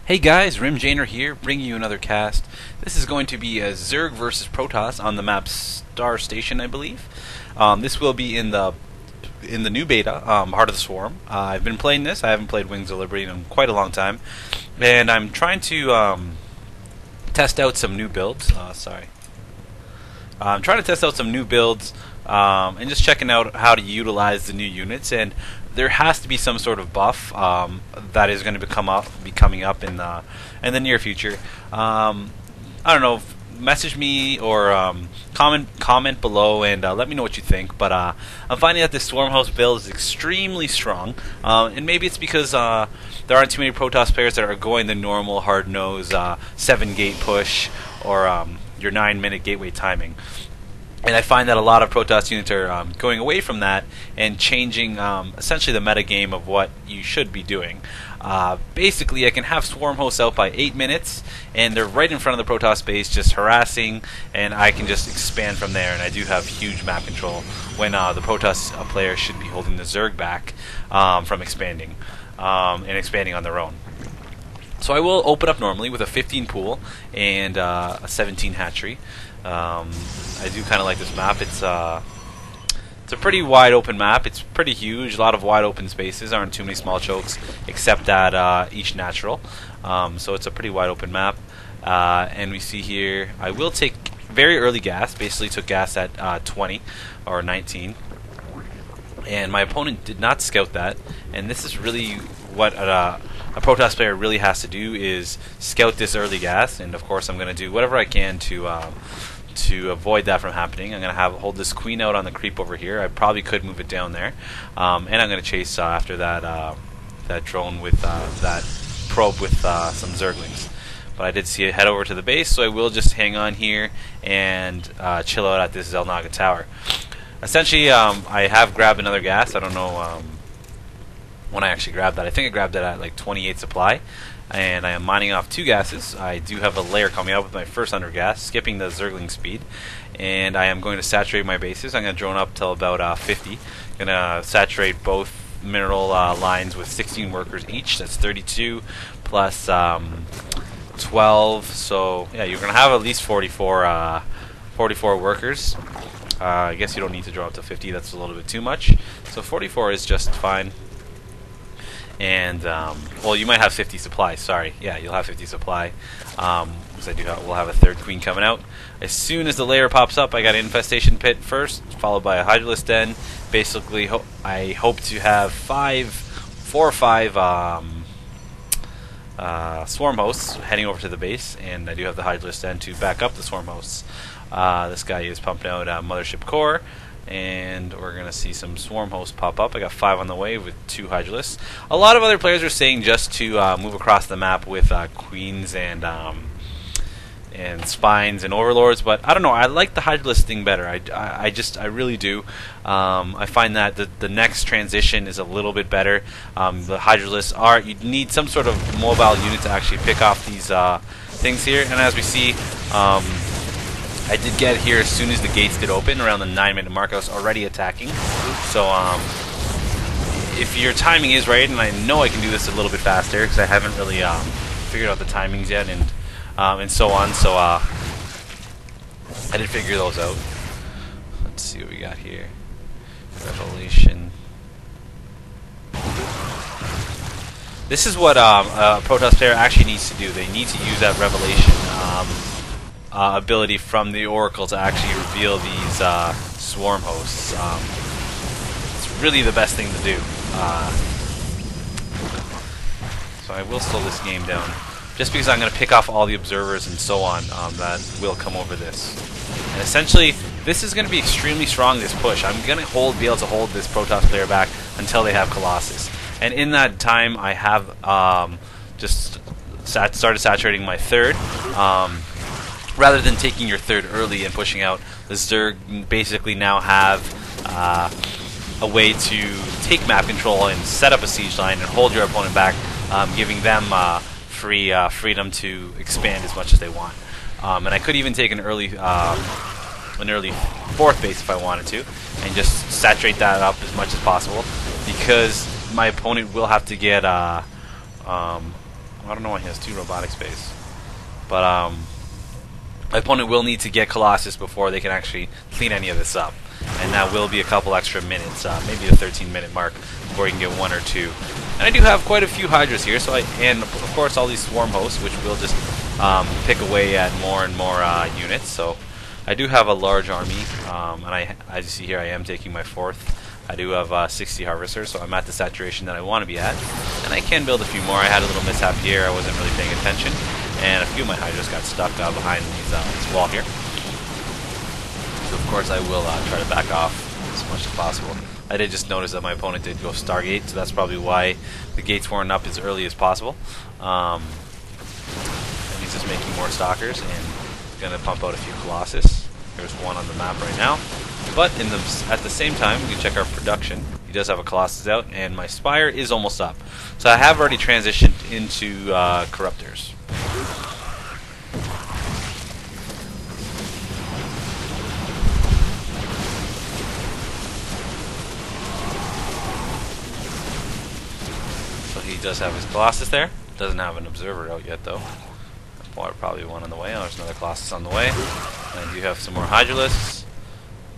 Hey guys, Rimjaner here, bringing you another cast. This is going to be a Zerg versus Protoss on the map Star Station, I believe. This will be in the new beta, Heart of the Swarm. I've been playing this. I haven't played Wings of Liberty in quite a long time, and I'm trying to test out some new builds. I'm trying to test out some new builds and just checking out how to utilize the new units. And there has to be some sort of buff that is going to be coming up in the near future. I don't know. Message me or comment below and let me know what you think. But I'm finding that this Swarmhouse build is extremely strong, and maybe it's because there aren't too many Protoss players that are going the normal hard nose 7-gate push or your 9-minute gateway timing. And I find that a lot of Protoss units are going away from that and changing essentially the meta game of what you should be doing. Basically, I can have Swarm hosts out by 8 minutes, and they're right in front of the Protoss base, just harassing, and I can just expand from there. And I do have huge map control when the Protoss player should be holding the Zerg back from expanding and expanding on their own. So I will open up normally with a 15 pool and a 17 hatchery. I do kind of like this map. It's a pretty wide open map. It's pretty huge. A lot of wide open spaces. Aren't too many small chokes except at each natural. So it's a pretty wide open map. And we see here I will take very early gas. Basically took gas at 20 or 19. And my opponent did not scout that. And this is really what a Protoss player really has to do, is scout this early gas. And of course I'm going to do whatever I can to avoid that from happening. I'm going to hold this queen out on the creep over here. I probably could move it down there. And I'm going to chase after that that drone with that probe with some Zerglings. But I did see it head over to the base, so I will just hang on here and chill out at this Zelnaga tower. Essentially, I have grabbed another gas. I don't know when I actually grabbed that. I think I grabbed it at like 28 supply. And I am mining off 2 gases. I do have a layer coming up with my first under gas, skipping the Zergling speed. And I am going to saturate my bases. I'm going to drone up till about 50. I'm going to saturate both mineral lines with 16 workers each. That's 32 plus 12. So yeah, you're going to have at least 44 workers. I guess you don't need to draw up to 50. That's a little bit too much. So 44 is just fine. And well, you might have 50 supply. Sorry, yeah, you'll have 50 supply. Because we'll have a third queen coming out. As soon as the layer pops up, I got an infestation pit first, followed by a Hydralisk den. Basically, I hope to have 4 or 5 swarm hosts heading over to the base, and I do have the Hydralisk den to back up the swarm hosts. This guy is pumping out Mothership Core. And we're going to see some swarm hosts pop up. I got 5 on the way with 2 Hydralisks. A lot of other players are saying just to move across the map with queens and spines and overlords, but I don't know. I like the Hydralisk thing better. I really do. I find that the next transition is a little bit better. The Hydralisks you need some sort of mobile unit to actually pick off these things here. And as we see, I did get here as soon as the gates did open, around the 9-minute mark. I was already attacking. So if your timing is right, and I know I can do this a little bit faster because I haven't really figured out the timings yet, and so on. So I did figure those out. Let's see what we got here. Revelation. This is what a Protoss player actually needs to do. They need to use that Revelation ability from the Oracle to actually reveal these swarm hosts. It's really the best thing to do. So I will slow this game down, just because I'm going to pick off all the observers and so on that will come over this. And essentially, this is going to be extremely strong, this push. I'm going to be able to hold this Protoss player back until they have Colossus. And in that time, I have just started saturating my third. Rather than taking your third early and pushing out, the Zerg basically now have a way to take map control and set up a siege line and hold your opponent back, giving them freedom to expand as much as they want. And I could even take an early 4th base if I wanted to, and just saturate that up as much as possible, because my opponent will have to get I don't know why he has 2 robotic space. But my opponent will need to get Colossus before they can actually clean any of this up. And that will be a couple extra minutes, maybe the 13-minute mark, before you can get 1 or 2. And I do have quite a few Hydras here, and of course all these Swarm Hosts, which will just pick away at more and more units. So I do have a large army, and as you see here, I am taking my 4th. I do have 60 Harvesters, so I'm at the saturation that I want to be at. And I can build a few more. I had a little mishap here, I wasn't really paying attention, and a few of my Hydras got stuck behind this wall here. So of course I will try to back off as much as possible. I did just notice that my opponent did go Stargate, so that's probably why the gates weren't up as early as possible. And he's just making more Stalkers, and he's going to pump out a few Colossus. There's 1 on the map right now. But at the same time, we can check our production. He does have a Colossus out, and my Spire is almost up. So I have already transitioned into Corruptors. He does have his Colossus there. Doesn't have an Observer out yet though. Probably 1 on the way. Oh, there's another Colossus on the way. And I do have some more Hydralisks.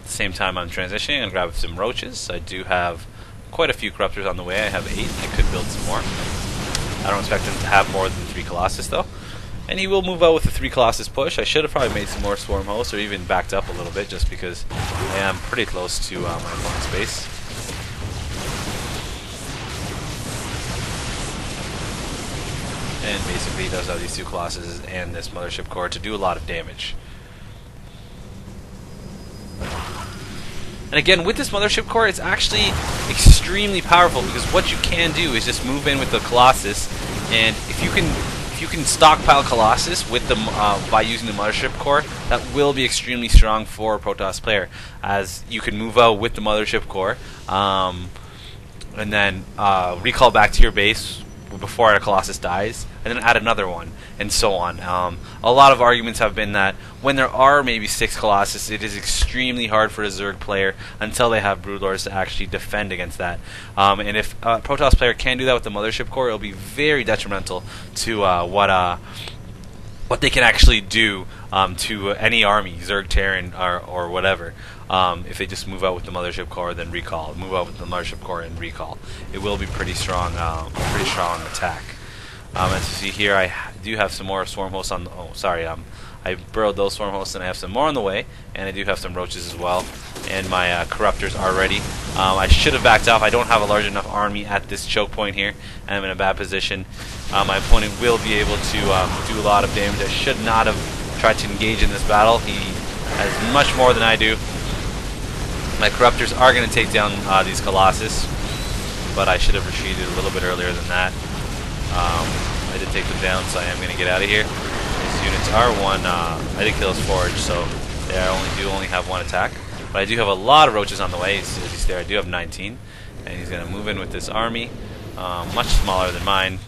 At the same time I'm transitioning and grab some Roaches. I do have quite a few Corruptors on the way. I have 8. I could build some more. I don't expect him to have more than 3 Colossus though. And he will move out with the 3 Colossus push. I should have probably made some more Swarm Hosts, or even backed up a little bit, just because I am pretty close to my opponent's base. And basically he does have these 2 Colossuses and this Mothership Core to do a lot of damage. And again, with this Mothership Core, it's actually extremely powerful, because what you can do is just move in with the Colossus, and if you can stockpile Colossus with the by using the Mothership Core, that will be extremely strong for a Protoss player, as you can move out with the Mothership Core, and then recall back to your base before a Colossus dies, and then add another one, and so on. A lot of arguments have been that when there are maybe 6 Colossus, it is extremely hard for a Zerg player until they have Broodlords to actually defend against that. And if a Protoss player can do that with the Mothership Core, it will be very detrimental to what they can actually do to any army, Zerg, Terran, or whatever. If they just move out with the Mothership Core, then recall. Move out with the Mothership Core and recall. It will be pretty strong attack. As you see here, I do have some more Swarm Hosts on the... Oh, sorry. I burrowed those Swarm Hosts, and I have some more on the way. And I do have some Roaches as well. And my Corruptors are ready. I should have backed off. I don't have a large enough army at this choke point here, and I'm in a bad position. My opponent will be able to do a lot of damage. I should not have tried to engage in this battle. He has much more than I do. My Corruptors are going to take down these Colossus, but I should have retreated a little bit earlier than that. I did take them down, so I am going to get out of here. These units are 1. I did kill his Forge, so they only have 1 attack. But I do have a lot of Roaches on the way. As you see there, I do have 19. And he's going to move in with this army, much smaller than mine.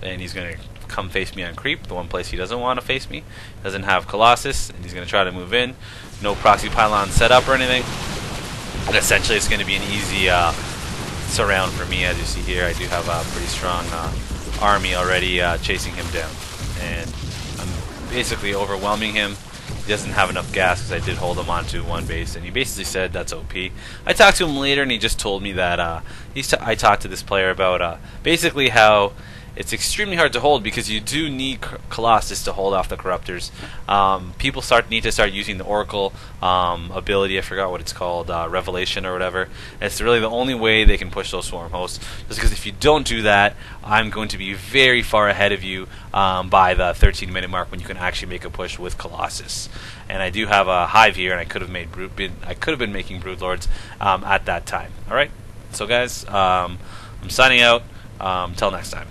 And he's going to come face me on creep, the one place he doesn't want to face me. Doesn't have Colossus, and he's going to try to move in. No proxy pylon set up or anything. And essentially it's going to be an easy surround for me. As you see here, I do have a pretty strong army already chasing him down. And I'm basically overwhelming him. He doesn't have enough gas, because I did hold him onto 1 base, and he basically said that's OP. I talked to him later, and he just told me that I talked to this player about basically how it's extremely hard to hold, because you do need Colossus to hold off the Corruptors. People need to start using the Oracle ability. I forgot what it's called, Revelation or whatever. And it's really the only way they can push those Swarm Hosts. Just because if you don't do that, I'm going to be very far ahead of you by the 13-minute mark, when you can actually make a push with Colossus. And I do have a Hive here, and I could have been making Broodlords at that time. All right, so guys, I'm signing out. Till next time.